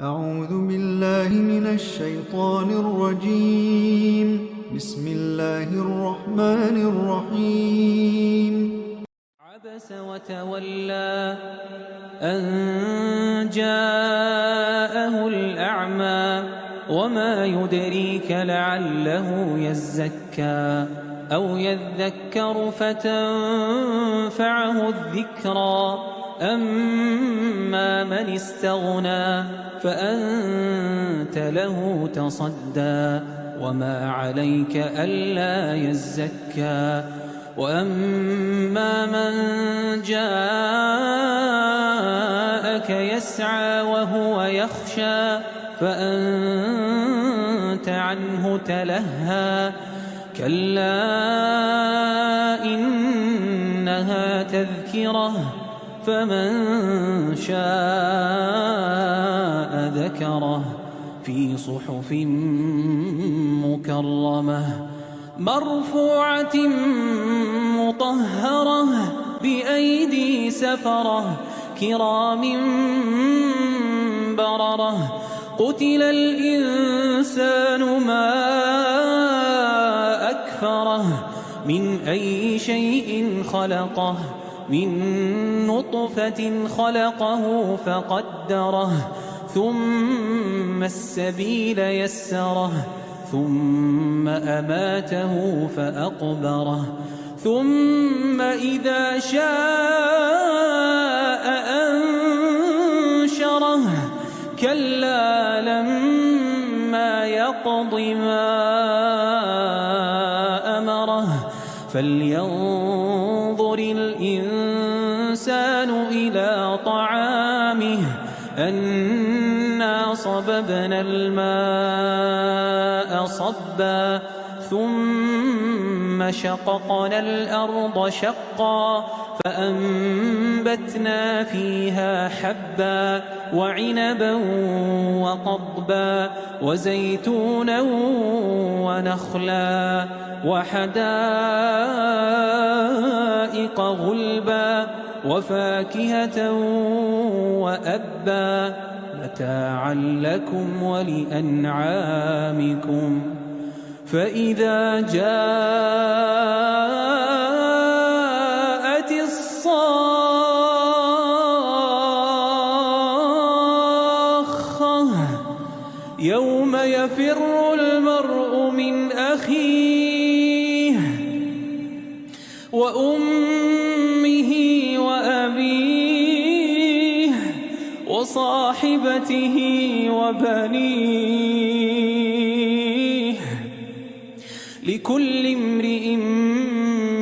أعوذ بالله من الشيطان الرجيم. بسم الله الرحمن الرحيم. عبس وتولى أن جاءه الأعمى وما يدريك لعله يزكى أو يذكر فتنفعه الذكرى أما من استغنى فأنت له تصدى وما عليك ألا يزكى وأما من جاءك يسعى وهو يخشى فأنت عنه تلهى كلا إنها تذكرة فمن شاء ذكره في صحف مكرمة مرفوعة مطهرة بأيدي سفرة كرام بررة قتل الإنسان ما أكفره من أي شيء خلقه من نطفة خلقه فقدره ثم السبيل يسره ثم أماته فأقبره ثم إذا شاء أنشره كلا لما يقض ما أمره فلينظر الإنسان إلى طعامه أنا صببنا الماء صبا ثم شققنا الأرض شقا فأنبتنا فيها حبا وعنبا وقضبا وزيتونا ونخلا وحدائق غلبا وفاكهة وأبا متاعا لكم ولأنعامكم فإذا جاءت الصاخة يوم يفر المرء من أخيه وأمه وأبيه وصاحبته وبنيه لكل امرئ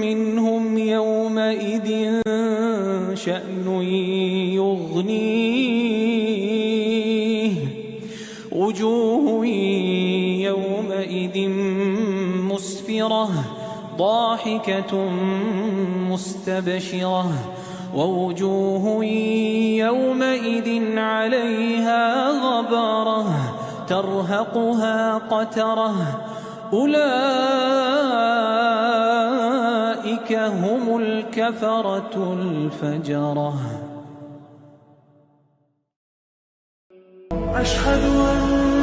منهم يومئذ شأن يغنيه وجوه يومئذ مسفرة ضاحكة مستبشرة ووجوه يومئذ عليها غبرة ترهقها قترة أولئك هم الكفرة الفجرة. أشهد أن